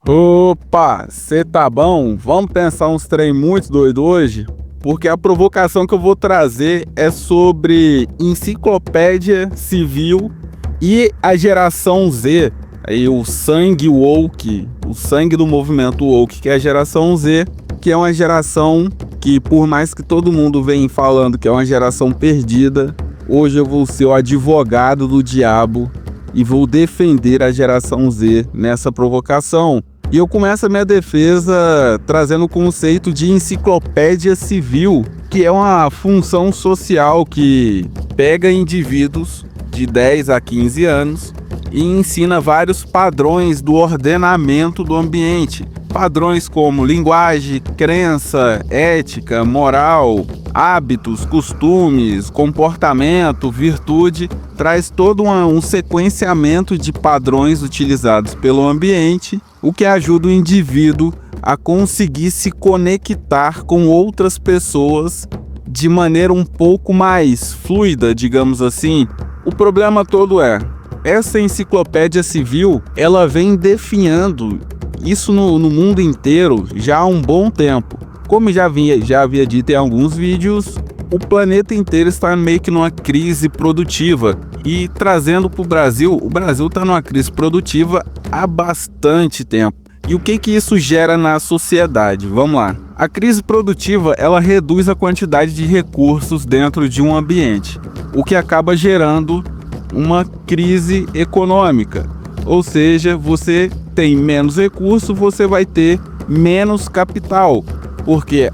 Opa, cê tá bom? Vamos pensar uns trem muito doido hoje? Porque a provocação que eu vou trazer é sobre enciclopédia civil e a geração Z, aí o sangue woke, o sangue do movimento woke, que é a geração Z, que é uma geração que, por mais que todo mundo venha falando que é uma geração perdida, hoje eu vou ser o advogado do diabo e vou defender a geração Z nessa provocação. E eu começo a minha defesa trazendo o conceito de enciclopédia civil, que é uma função social que pega indivíduos de 10 a 15 anos e ensina vários padrões do ordenamento do ambiente. Padrões como linguagem, crença, ética, moral, hábitos, costumes, comportamento, virtude, traz todo um sequenciamento de padrões utilizados pelo ambiente, o que ajuda o indivíduo a conseguir se conectar com outras pessoas de maneira um pouco mais fluida, digamos assim. O problema todo é, essa enciclopédia civil, ela vem definhando isso no mundo inteiro já há um bom tempo. Como já havia dito em alguns vídeos, o planeta inteiro está meio que numa crise produtiva. E trazendo para o Brasil está numa crise produtiva há bastante tempo. E o que isso gera na sociedade? Vamos lá. A crise produtiva, ela reduz a quantidade de recursos dentro de um ambiente, o que acaba gerando uma crise econômica. Ou seja, você tem menos recursos, você vai ter menos capital, porque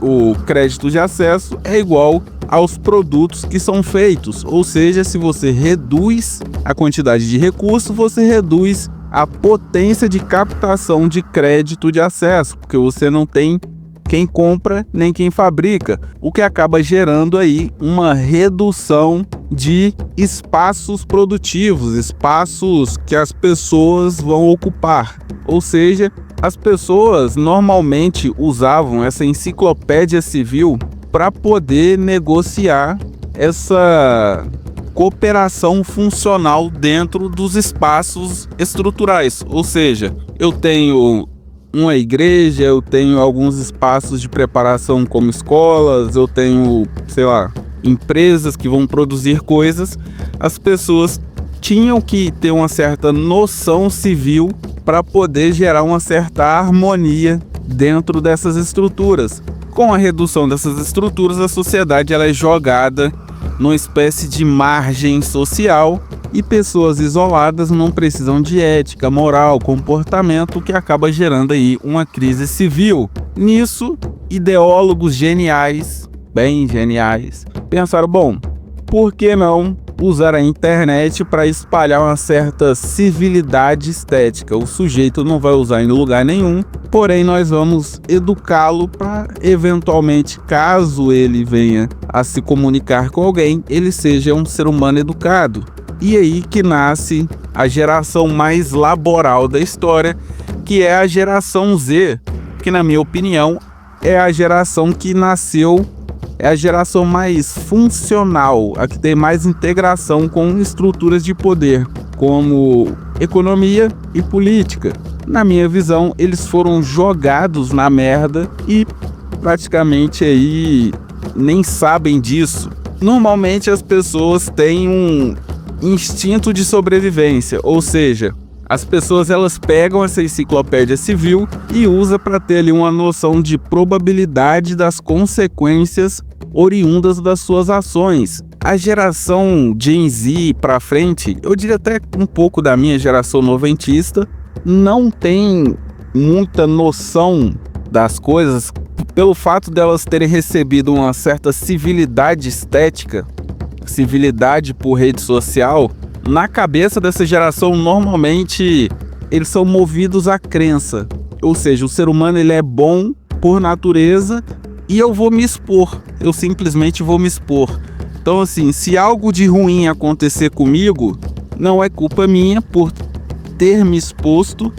o crédito de acesso é igual aos produtos que são feitos. Ou seja, se você reduz a quantidade de recursos, você reduz a potência de captação de crédito de acesso, porque você não tem quem compra nem quem fabrica, o que acaba gerando aí uma redução de espaços produtivos, espaços que as pessoas vão ocupar. Ou seja, as pessoas normalmente usavam essa enciclopédia civil para poder negociar essa cooperação funcional dentro dos espaços estruturais. Ou seja, eu tenho uma igreja, eu tenho alguns espaços de preparação como escolas, eu tenho, empresas que vão produzir coisas. As pessoas tinham que ter uma certa noção civil para poder gerar uma certa harmonia dentro dessas estruturas. Com a redução dessas estruturas, a sociedade ela é jogada numa espécie de margem social e pessoas isoladas não precisam de ética, moral, comportamento, o que acaba gerando aí uma crise civil. Nisso, ideólogos geniais, bem geniais, pensaram, bom, por que não usar a internet para espalhar uma certa civilidade estética? O sujeito não vai usar em lugar nenhum, porém nós vamos educá-lo para, eventualmente, caso ele venha a se comunicar com alguém, ele seja um ser humano educado. E aí que nasce a geração mais laboral da história, que é a geração Z, que na minha opinião é a geração que nasceu, é a geração mais funcional, a que tem mais integração com estruturas de poder, como economia e política. Na minha visão, eles foram jogados na merda e praticamente aí nem sabem disso. Normalmente as pessoas têm um instinto de sobrevivência, ou seja, as pessoas elas pegam essa enciclopédia civil e usam para ter ali uma noção de probabilidade das consequências oriundas das suas ações. A geração Gen Z para frente, eu diria até um pouco da minha geração noventista, não tem muita noção das coisas pelo fato delas terem recebido uma certa civilidade estética, civilidade por rede social. Na cabeça dessa geração, normalmente, eles são movidos à crença. Ou seja, o ser humano ele é bom por natureza e eu vou me expor. Eu simplesmente vou me expor. Então, assim, se algo de ruim acontecer comigo, não é culpa minha por ter me exposto,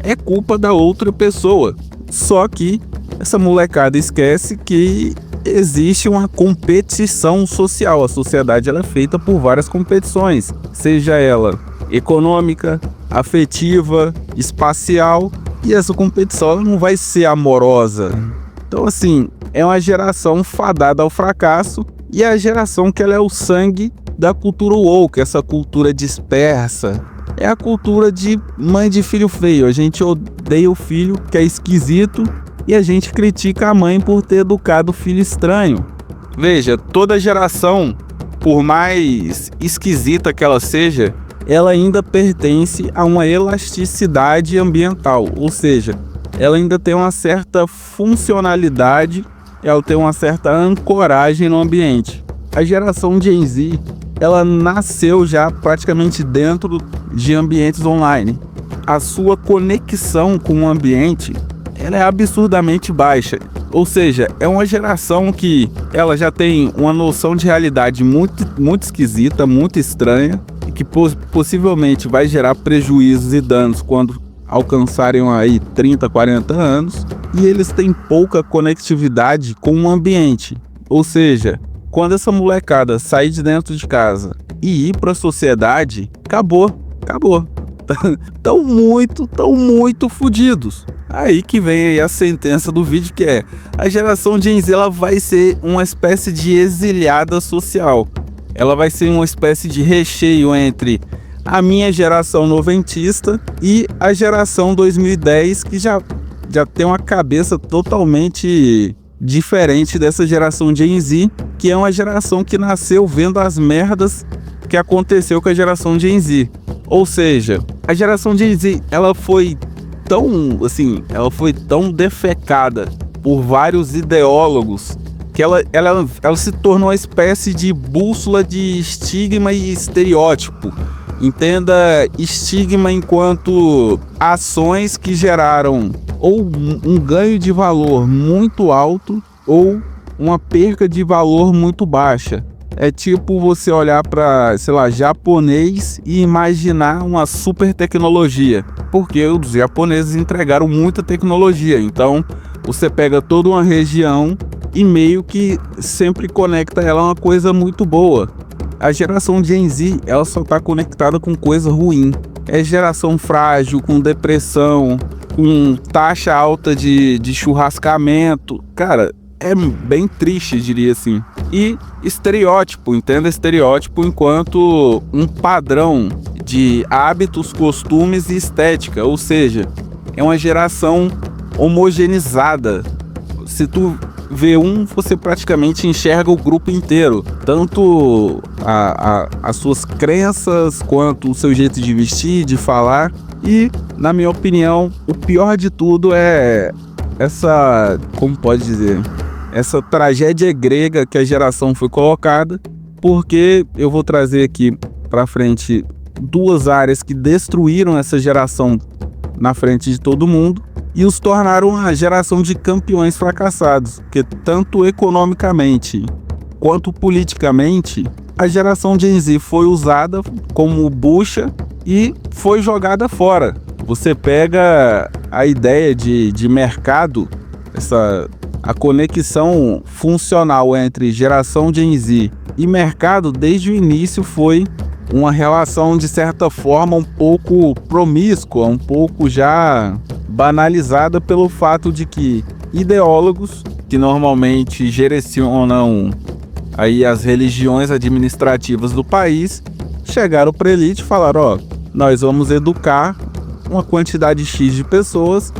é culpa da outra pessoa. Só que essa molecada esquece que existe uma competição social. A sociedade ela é feita por várias competições, seja ela econômica, afetiva, espacial E essa competição ela não vai ser amorosa. Então, assim, é uma geração fadada ao fracasso e é a geração que ela é o sangue da cultura woke, essa cultura dispersa. É a cultura de mãe de filho feio. A gente odeia o filho que é esquisito e a gente critica a mãe por ter educado o filho estranho. Veja, toda geração, por mais esquisita que ela seja, ela ainda pertence a uma elasticidade ambiental, ou seja, ela ainda tem uma certa funcionalidade, ela tem uma certa ancoragem no ambiente. A geração Gen Z, ela nasceu já praticamente dentro de ambientes online. A sua conexão com o ambiente, ela é absurdamente baixa. Ou seja, é uma geração que ela já tem uma noção de realidade muito esquisita, muito estranha, e que possivelmente vai gerar prejuízos e danos quando alcançarem aí 30, 40 anos, e eles têm pouca conectividade com o ambiente. Ou seja, quando essa molecada sair de dentro de casa e ir para a sociedade, acabou. Tão muito fodidos. Aí que vem aí a sentença do vídeo, que é: a geração Gen Z ela vai ser uma espécie de exiliada social. Ela vai ser uma espécie de recheio entre a minha geração noventista e a geração 2010, que já tem uma cabeça totalmente diferente dessa geração Gen Z, que é uma geração que nasceu vendo as merdas que aconteceu com a geração Gen Z. Ou seja, a geração Gen Z, ela foi tão defecada por vários ideólogos que ela se tornou uma espécie de bússola de estigma e estereótipo. Entenda estigma enquanto ações que geraram ou um ganho de valor muito alto ou uma perca de valor muito baixa. É tipo você olhar para, japonês e imaginar uma super tecnologia, porque os japoneses entregaram muita tecnologia. Então você pega toda uma região e meio que sempre conecta ela a uma coisa muito boa. A geração Gen Z, ela só está conectada com coisa ruim. É geração frágil, com depressão, com taxa alta de churrascamento. Cara, é bem triste, diria assim. E estereótipo, entenda estereótipo enquanto um padrão de hábitos, costumes e estética. Ou seja, é uma geração homogeneizada. Se tu vê você praticamente enxerga o grupo inteiro. Tanto as suas crenças, quanto o seu jeito de vestir, de falar. E, na minha opinião, o pior de tudo é essa tragédia grega que a geração foi colocada, porque eu vou trazer aqui para frente duas áreas que destruíram essa geração na frente de todo mundo e os tornaram uma geração de campeões fracassados, porque tanto economicamente quanto politicamente a geração Gen Z foi usada como bucha e foi jogada fora. Você pega a ideia de mercado, a conexão funcional entre geração Gen Z e mercado desde o início foi uma relação de certa forma um pouco promíscua, um pouco já banalizada pelo fato de que ideólogos que normalmente direcionam aí as religiões administrativas do país chegaram para a elite e falaram: nós vamos educar uma quantidade X de pessoas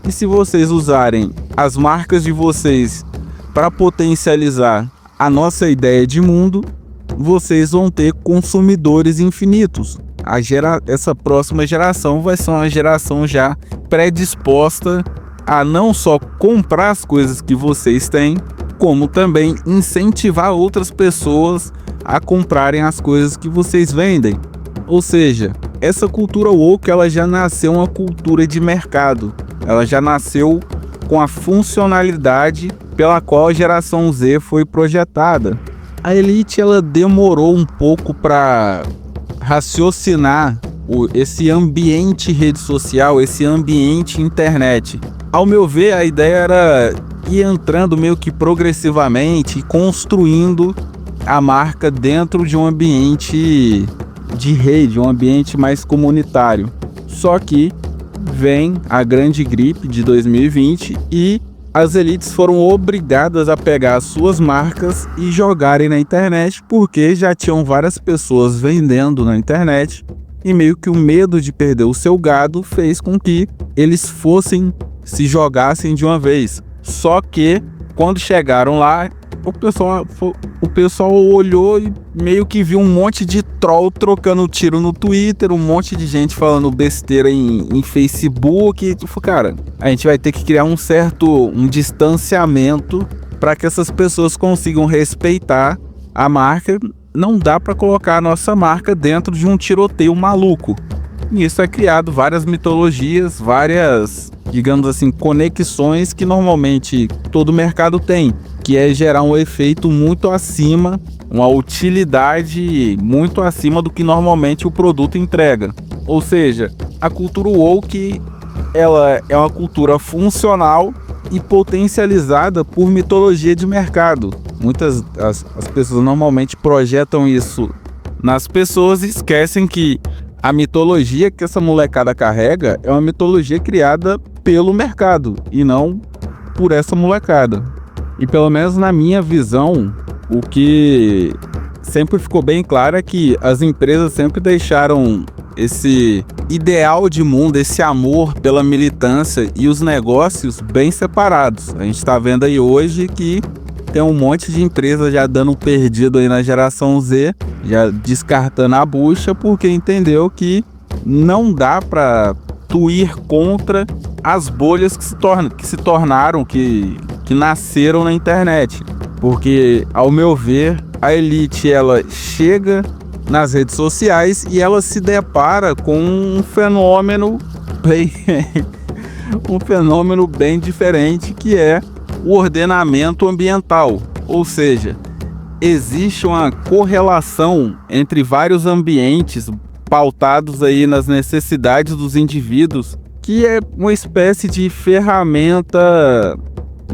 e se vocês usarem as marcas de vocês para potencializar a nossa ideia de mundo, vocês vão ter consumidores infinitos. Essa próxima geração vai ser uma geração já predisposta a não só comprar as coisas que vocês têm, como também incentivar outras pessoas a comprarem as coisas que vocês vendem. Ou seja, essa cultura woke, ela já nasceu uma cultura de mercado. Ela já nasceu com a funcionalidade pela qual a geração Z foi projetada. A elite, ela demorou um pouco para raciocinar esse ambiente rede social, esse ambiente internet. Ao meu ver, a ideia era ir entrando meio que progressivamente, construindo a marca dentro de um ambiente de rede, um ambiente mais comunitário. Só que vem a grande gripe de 2020 e as elites foram obrigadas a pegar as suas marcas e jogarem na internet, porque já tinham várias pessoas vendendo na internet e meio que o medo de perder o seu gado fez com que eles se jogassem de uma vez. Só que quando chegaram lá, o pessoal olhou e meio que viu um monte de troll trocando tiro no Twitter, um monte de gente falando besteira em Facebook. E, tipo, cara, a gente vai ter que criar um distanciamento para que essas pessoas consigam respeitar a marca. Não dá para colocar a nossa marca dentro de um tiroteio maluco. E isso é criado várias mitologias, várias, digamos assim, conexões que normalmente todo mercado tem, que é gerar um efeito muito acima, uma utilidade muito acima do que normalmente o produto entrega. Ou seja, a cultura woke, ela é uma cultura funcional e potencializada por mitologia de mercado. As pessoas normalmente projetam isso nas pessoas e esquecem que a mitologia que essa molecada carrega é uma mitologia criada pelo mercado e não por essa molecada. E pelo menos na minha visão, o que sempre ficou bem claro é que as empresas sempre deixaram esse ideal de mundo, esse amor pela militância e os negócios bem separados. A gente está vendo aí hoje que tem um monte de empresa já dando perdido aí na geração Z, já descartando a bucha, porque entendeu que não dá para tu ir contra as bolhas que nasceram na internet. Porque, ao meu ver, a elite ela chega nas redes sociais e ela se depara com um fenômeno bem diferente, que é o ordenamento ambiental. Ou seja, existe uma correlação entre vários ambientes pautados aí nas necessidades dos indivíduos, que é uma espécie de ferramenta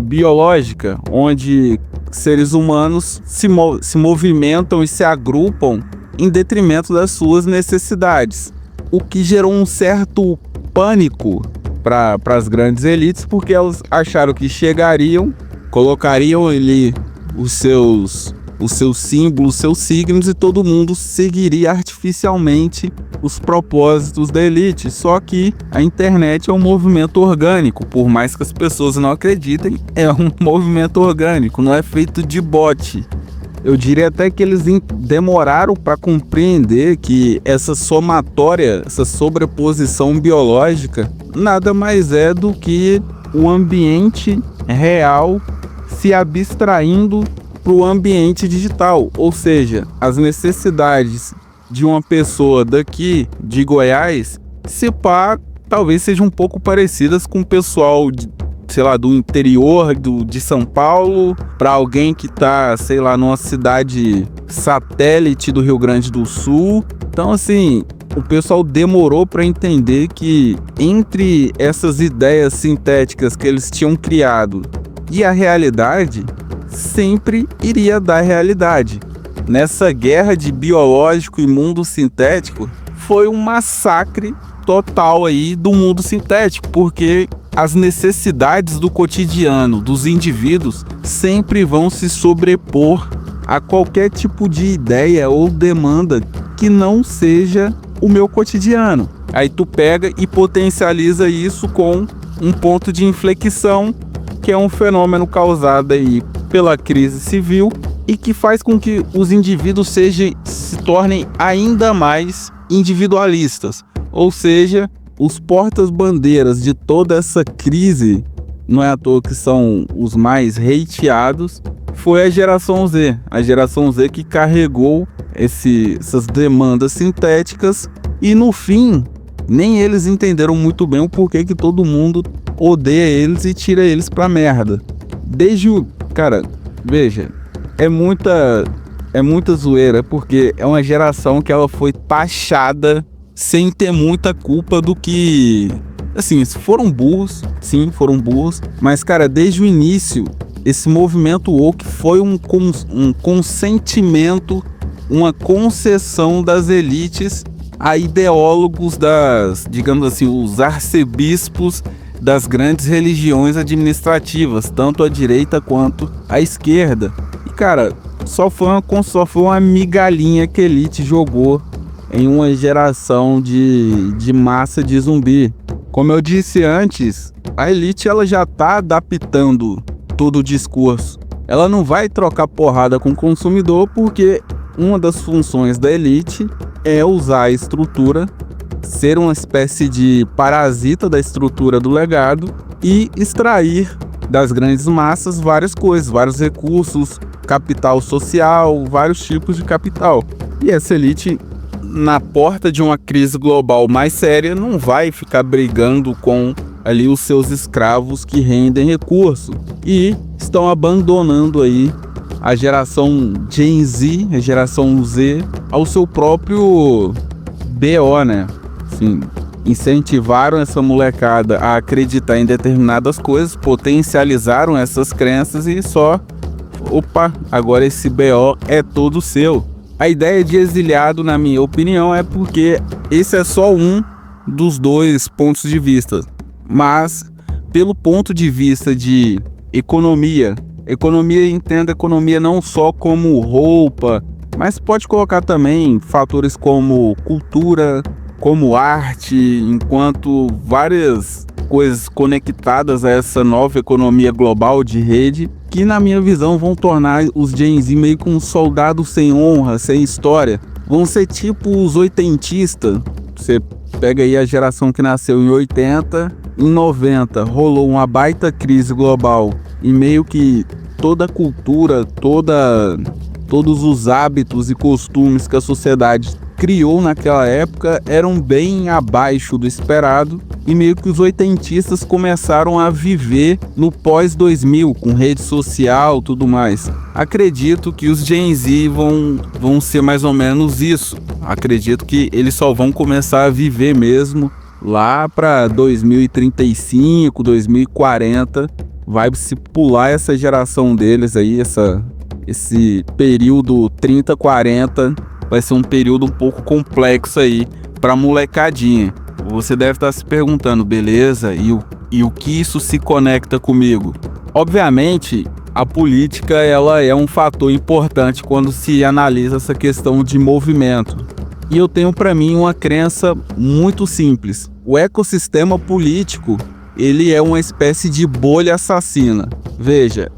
biológica, onde seres humanos se movimentam e se agrupam em detrimento das suas necessidades, o que gerou um certo pânico para as grandes elites, porque elas acharam que chegariam, colocariam ali os seus símbolos, seus signos, e todo mundo seguiria artificialmente os propósitos da elite. Só que a internet é um movimento orgânico, por mais que as pessoas não acreditem, é um movimento orgânico, não é feito de bot. Eu diria até que eles demoraram para compreender que essa somatória, essa sobreposição biológica, nada mais é do que o ambiente real se abstraindo para o ambiente digital. Ou seja, as necessidades de uma pessoa daqui de Goiás, se pá, talvez sejam um pouco parecidas com o pessoal do interior de São Paulo, para alguém que tá, numa cidade satélite do Rio Grande do Sul. Então, assim, o pessoal demorou para entender que entre essas ideias sintéticas que eles tinham criado e a realidade, sempre iria dar realidade. Nessa guerra de biológico e mundo sintético, foi um massacre total aí do mundo sintético, porque as necessidades do cotidiano dos indivíduos sempre vão se sobrepor a qualquer tipo de ideia ou demanda que não seja o meu cotidiano. Aí tu pega e potencializa isso com um ponto de inflexão, que é um fenômeno causado aí pela crise civil e que faz com que os indivíduos se tornem ainda mais individualistas. Ou seja, os portas-bandeiras de toda essa crise, não é à toa que são os mais hateados, foi a geração Z. A geração Z que carregou essas demandas sintéticas e, no fim, nem eles entenderam muito bem o porquê que todo mundo odeia eles e tira eles pra merda. Cara, veja, é muita zoeira, porque é uma geração que ela foi taxada sem ter muita culpa do que... Assim, foram burros, mas, cara, desde o início, esse movimento woke foi um consentimento, uma concessão das elites a ideólogos das, digamos assim, os arcebispos das grandes religiões administrativas, tanto a direita quanto a esquerda. E cara, só foi uma migalhinha que a elite jogou em uma geração de massa de zumbi. Como eu disse antes, a elite ela já está adaptando todo o discurso. Ela não vai trocar porrada com o consumidor porque uma das funções da elite é usar a estrutura, ser uma espécie de parasita da estrutura do legado e extrair das grandes massas várias coisas, vários recursos, capital social, vários tipos de capital. E essa elite, na porta de uma crise global mais séria, não vai ficar brigando com ali os seus escravos que rendem recurso e estão abandonando aí a geração Gen Z, a geração Z, ao seu próprio BO, né? Assim, incentivaram essa molecada a acreditar em determinadas coisas, potencializaram essas crenças e só, opa, agora esse BO é todo seu. A ideia de exiliado, na minha opinião, é porque esse é só um dos dois pontos de vista. Mas, pelo ponto de vista de economia, entenda economia não só como roupa, mas pode colocar também fatores como cultura, como arte, enquanto várias coisas conectadas a essa nova economia global de rede, que na minha visão vão tornar os Gen Z meio que um soldado sem honra, sem história. Vão ser tipo os oitentistas. Você pega aí a geração que nasceu em 80, em 90 rolou uma baita crise global e meio que toda a cultura, todos os hábitos e costumes que a sociedade criou naquela época eram bem abaixo do esperado e meio que os oitentistas começaram a viver no pós-2000 com rede social, tudo mais. Acredito que os Gen Z vão ser mais ou menos isso. Acredito que eles só vão começar a viver mesmo lá para 2035, 2040. Vai se pular essa geração deles aí, esse período 30, 40. Vai ser um período um pouco complexo aí para molecadinha. Você deve estar se perguntando, beleza, e o que isso se conecta comigo? Obviamente, a política ela é um fator importante quando se analisa essa questão de movimento. E eu tenho para mim uma crença muito simples. O ecossistema político, ele é uma espécie de bolha assassina. Veja,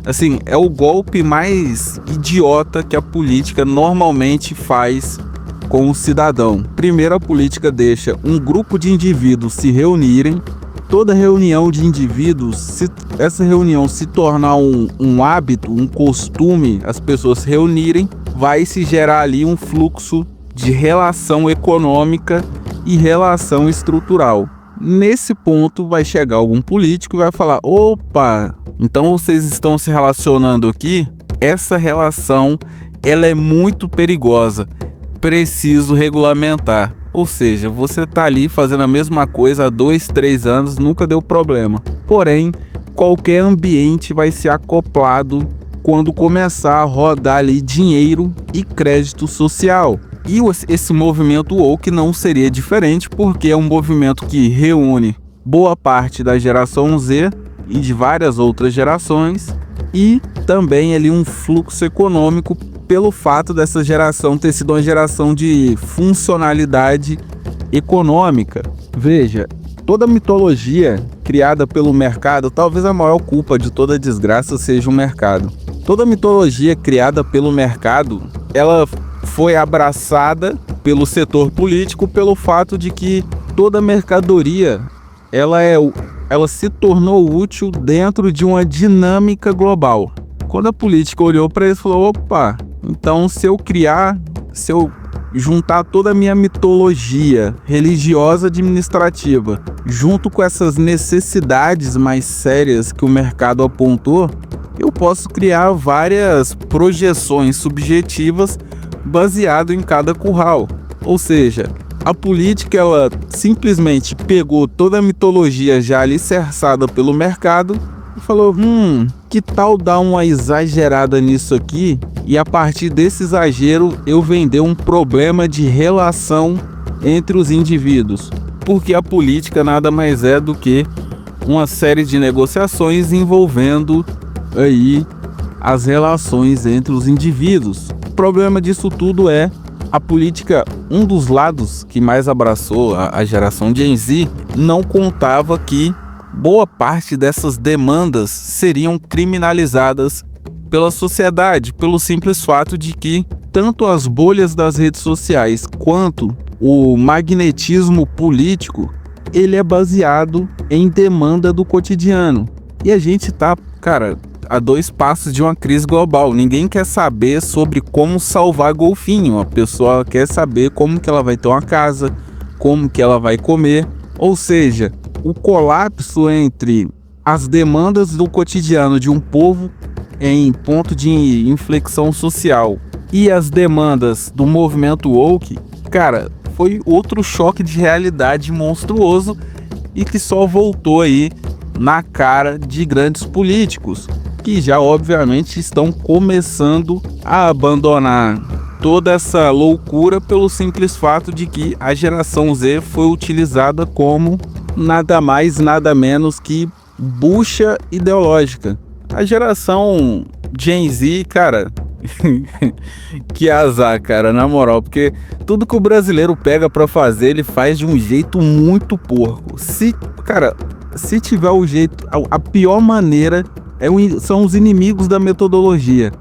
assim, é o golpe mais idiota que a política normalmente faz com o cidadão. Primeiro, a política deixa um grupo de indivíduos se reunirem. Toda reunião de indivíduos, se essa reunião se tornar um hábito, um costume, as pessoas se reunirem, vai se gerar ali um fluxo de relação econômica e relação estrutural. Nesse ponto vai chegar algum político e vai falar: opa, então vocês estão se relacionando aqui? Essa relação ela é muito perigosa, preciso regulamentar. Ou seja, você está ali fazendo a mesma coisa há 2, 3 anos, nunca deu problema. Porém, qualquer ambiente vai ser acoplado quando começar a rodar ali dinheiro e crédito social. E esse movimento woke não seria diferente, porque é um movimento que reúne boa parte da geração Z e de várias outras gerações, e também ali um fluxo econômico pelo fato dessa geração ter sido uma geração de funcionalidade econômica. Veja, toda mitologia criada pelo mercado, talvez a maior culpa de toda desgraça seja o mercado. Toda mitologia criada pelo mercado, ela foi abraçada pelo setor político pelo fato de que toda mercadoria ela se tornou útil dentro de uma dinâmica global. Quando a política olhou para isso, falou: opa, então se eu juntar toda a minha mitologia religiosa administrativa junto com essas necessidades mais sérias que o mercado apontou, eu posso criar várias projeções subjetivas baseado em cada curral. Ou seja, a política ela simplesmente pegou toda a mitologia já alicerçada pelo mercado e falou: que tal dar uma exagerada nisso aqui e a partir desse exagero eu vender um problema de relação entre os indivíduos? Porque a política nada mais é do que uma série de negociações envolvendo aí as relações entre os indivíduos. O problema disso tudo é a política, um dos lados que mais abraçou a geração Gen Z, não contava que boa parte dessas demandas seriam criminalizadas pela sociedade, pelo simples fato de que tanto as bolhas das redes sociais quanto o magnetismo político, ele é baseado em demanda do cotidiano. E a gente tá, cara, a 2 passos de uma crise global. Ninguém quer saber sobre como salvar golfinho. A pessoa quer saber como que ela vai ter uma casa, como que ela vai comer. Ou seja, o colapso entre as demandas do cotidiano de um povo em ponto de inflexão social e as demandas do movimento woke, cara, foi outro choque de realidade monstruoso e que só voltou aí na cara de grandes políticos, que já obviamente estão começando a abandonar toda essa loucura pelo simples fato de que a geração Z foi utilizada como nada mais, nada menos que bucha ideológica. A geração Gen Z, cara, que azar, cara, na moral, porque tudo que o brasileiro pega pra fazer, ele faz de um jeito muito porco. Se tiver o jeito, a pior maneira são os inimigos da metodologia.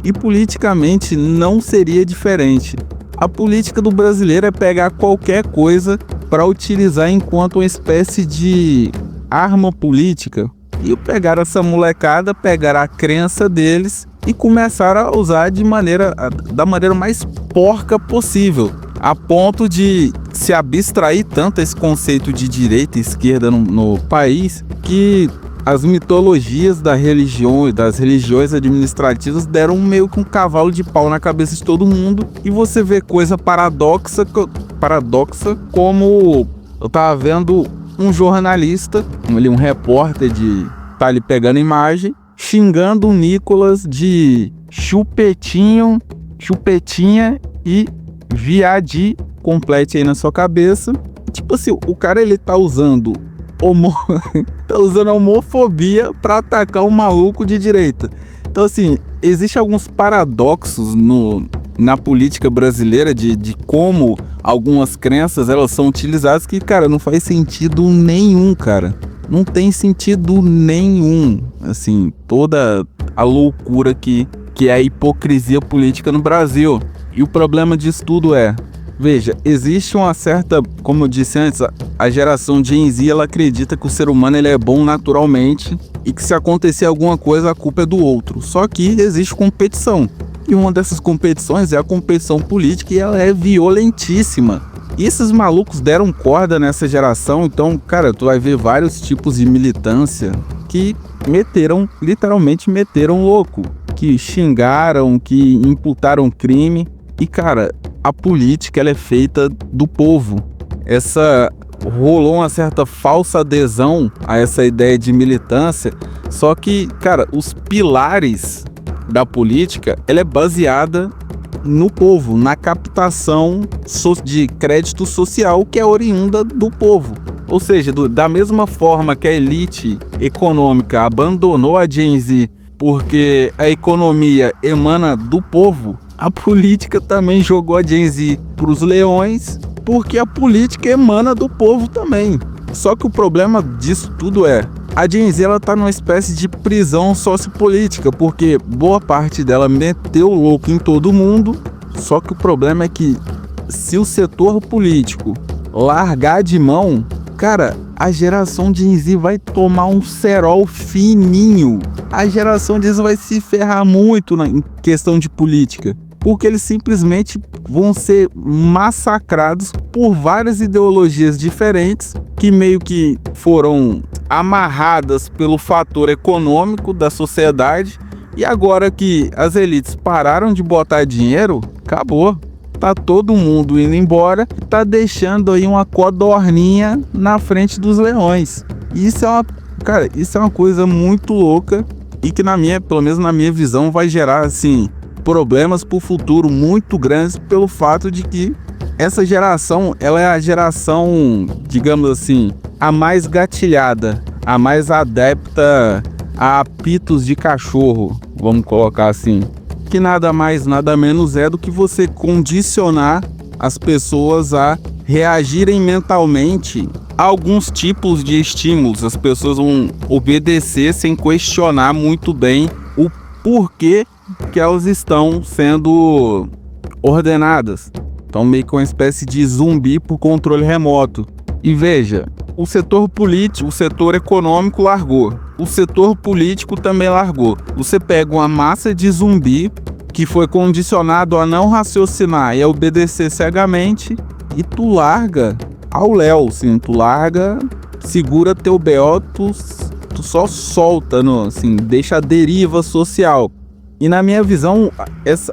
E politicamente não seria diferente. A política do brasileiro é pegar qualquer coisa para utilizar enquanto uma espécie de arma política. E pegar essa molecada, pegar a crença deles e começar a usar da maneira mais porca possível, a ponto de se abstrair tanto esse conceito de direita e esquerda no país, que as mitologias das religiões administrativas deram meio que um cavalo de pau na cabeça de todo mundo, e você vê coisa paradoxa como eu tava vendo um jornalista, um repórter tá ali pegando imagem, xingando o Nicolas de chupetinha e viadi, complete aí na sua cabeça. Tipo assim, o cara ele tá usando a homofobia pra atacar um maluco de direita. Então assim, existem alguns paradoxos na política brasileira de como algumas crenças elas são utilizadas que, cara, não faz sentido nenhum, cara. Não tem sentido nenhum, assim, toda a loucura que é a hipocrisia política no Brasil. E o problema disso tudo veja, existe uma certa, como eu disse antes, a geração Gen Z, ela acredita que o ser humano ele é bom naturalmente e que se acontecer alguma coisa a culpa é do outro. Só que existe competição. E uma dessas competições é a competição política e ela é violentíssima. E esses malucos deram corda nessa geração, então, cara, tu vai ver vários tipos de militância que literalmente meteram louco, que xingaram, que imputaram crime. E, cara, a política ela é feita do povo. Rolou uma certa falsa adesão a essa ideia de militância, só que, cara, os pilares da política, ela é baseada no povo, na captação de crédito social que é oriunda do povo. Ou seja, da mesma forma que a elite econômica abandonou a Gen Z porque a economia emana do povo, a política também jogou a Gen Z para os leões porque a política emana do povo também. Só que o problema disso tudo a Gen Z ela tá numa espécie de prisão sociopolítica, porque boa parte dela meteu o louco em todo mundo. Só que o problema é que se o setor político largar de mão, cara, a geração Gen Z vai tomar um cerol fininho. A geração Gen Z vai se ferrar muito em questão de política, porque eles simplesmente vão ser massacrados por várias ideologias diferentes que meio que foram amarradas pelo fator econômico da sociedade, e agora que as elites pararam de botar dinheiro, acabou. Tá todo mundo indo embora, tá deixando aí uma codorninha na frente dos leões. Isso é uma coisa muito louca e que pelo menos na minha visão, vai gerar assim problemas para o futuro muito grandes pelo fato de que essa geração, ela é a geração, digamos assim, a mais gatilhada, a mais adepta a apitos de cachorro, vamos colocar assim, que nada mais, nada menos é do que você condicionar as pessoas a reagirem mentalmente a alguns tipos de estímulos. As pessoas vão obedecer sem questionar muito bem o porquê que elas estão sendo ordenadas. Então, meio que uma espécie de zumbi por controle remoto. E veja, o setor político, o setor econômico largou. O setor político também largou. Você pega uma massa de zumbi que foi condicionado a não raciocinar e a obedecer cegamente, e tu larga ao léu, assim, tu larga, segura teu BO, tu só solta, assim, deixa a deriva social. E na minha visão,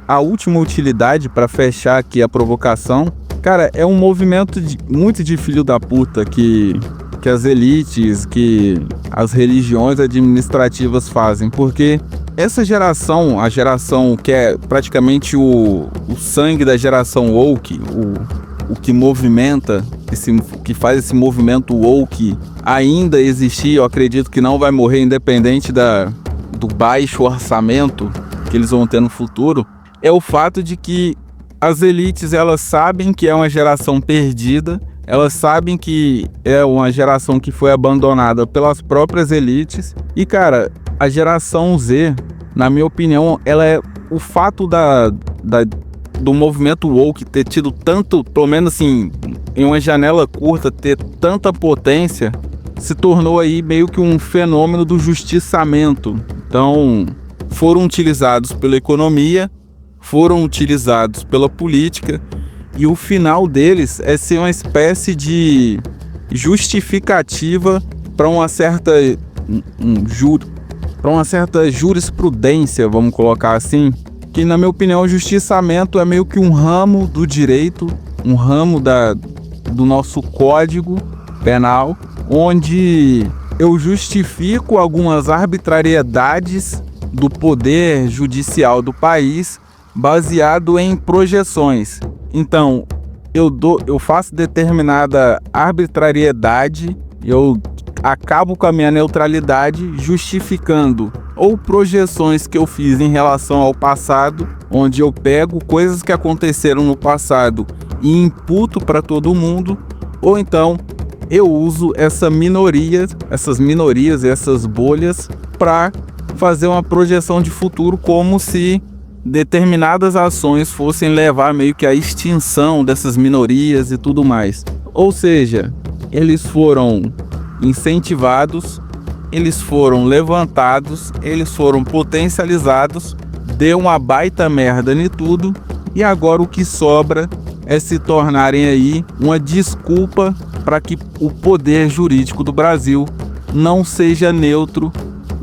a última utilidade para fechar aqui a provocação, cara, é um movimento muito de filho da puta que as elites, que as religiões administrativas fazem, porque essa geração, a geração que é praticamente o sangue da geração woke, o que movimenta, que faz esse movimento woke ainda existir, eu acredito que não vai morrer independente do baixo orçamento que eles vão ter no futuro, é o fato de que as elites, elas sabem que é uma geração perdida, elas sabem que é uma geração que foi abandonada pelas próprias elites. E, cara, a geração Z, na minha opinião, ela é o fato do movimento woke ter tido tanto, pelo menos assim, em uma janela curta, ter tanta potência, se tornou aí meio que um fenômeno do justiçamento. Então, foram utilizados pela economia, foram utilizados pela política, e o final deles é ser uma espécie de justificativa para uma certa jurisprudência, vamos colocar assim, que na minha opinião o justiçamento é meio que um ramo do direito, um ramo do nosso código penal, onde eu justifico algumas arbitrariedades do poder judicial do país baseado em projeções. Então, eu faço determinada arbitrariedade, eu acabo com a minha neutralidade justificando ou projeções que eu fiz em relação ao passado, onde eu pego coisas que aconteceram no passado e imputo para todo mundo, ou então eu uso essas minorias e essas bolhas para fazer uma projeção de futuro, como se determinadas ações fossem levar meio que à extinção dessas minorias e tudo mais. Ou seja, eles foram incentivados, eles foram levantados, eles foram potencializados, deu uma baita merda em tudo, e agora o que sobra é se tornarem aí uma desculpa para que o poder jurídico do Brasil não seja neutro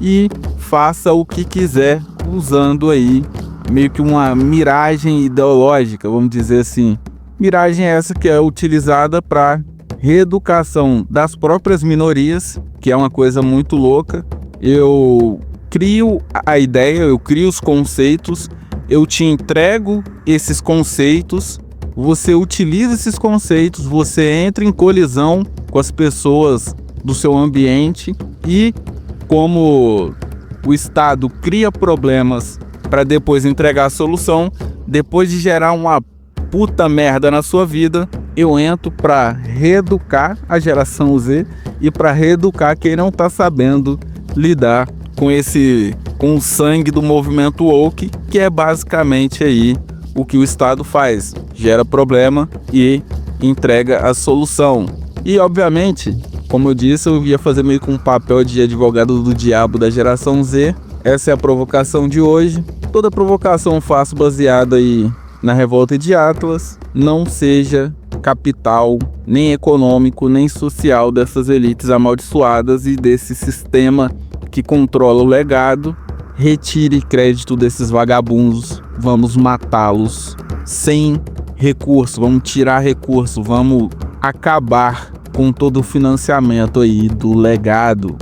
e faça o que quiser, usando aí meio que uma miragem ideológica, vamos dizer assim. Miragem essa que é utilizada para reeducação das próprias minorias, que é uma coisa muito louca. Eu crio a ideia, eu crio os conceitos, eu te entrego esses conceitos, você utiliza esses conceitos, você entra em colisão com as pessoas do seu ambiente, e como o Estado cria problemas para depois entregar a solução, depois de gerar uma puta merda na sua vida, eu entro para reeducar a geração Z e para reeducar quem não tá sabendo lidar com o sangue do movimento woke, que é basicamente aí o que o Estado faz, gera problema e entrega a solução. E obviamente, como eu disse, eu ia fazer meio que um papel de advogado do diabo da geração Z. Essa é a provocação de hoje. Toda provocação eu faço baseada aí na revolta de Atlas. Não seja capital, nem econômico, nem social dessas elites amaldiçoadas e desse sistema que controla o legado. Retire crédito desses vagabundos. Vamos matá-los sem recurso. Vamos tirar recurso. Vamos acabar com todo o financiamento aí do legado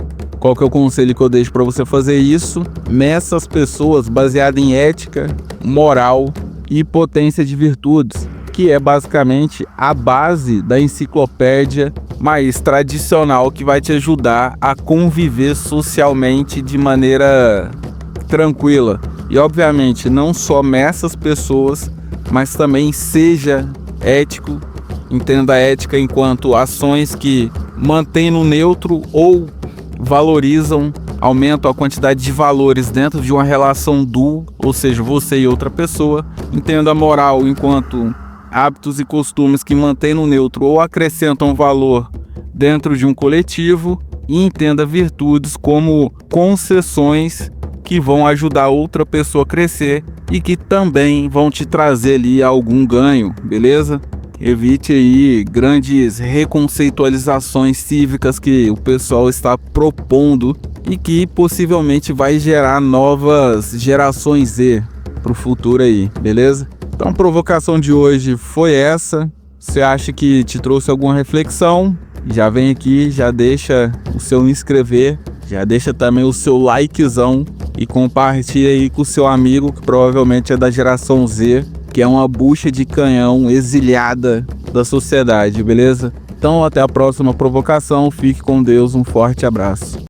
Qual que é o conselho que eu deixo para você fazer isso? Meça as pessoas baseado em ética, moral e potência de virtudes, que é basicamente a base da enciclopédia mais tradicional que vai te ajudar a conviver socialmente de maneira tranquila. E obviamente não só meça as pessoas, mas também seja ético. Entenda a ética enquanto ações que mantêm no neutro ou valorizam, aumentam a quantidade de valores dentro de uma relação dual, ou seja, você e outra pessoa. Entenda a moral enquanto hábitos e costumes que mantêm no neutro ou acrescentam valor dentro de um coletivo. E entenda virtudes como concessões que vão ajudar outra pessoa a crescer e que também vão te trazer ali algum ganho, beleza? Evite aí grandes reconceitualizações cívicas que o pessoal está propondo e que possivelmente vai gerar novas gerações Z para o futuro aí, beleza? Então a provocação de hoje foi essa. Você acha que te trouxe alguma reflexão? Já vem aqui, já deixa o seu inscrever, já deixa também o seu likezão e compartilha aí com o seu amigo que provavelmente é da geração Z, que é uma bucha de canhão exilhada da sociedade, beleza? Então até a próxima provocação, fique com Deus, um forte abraço.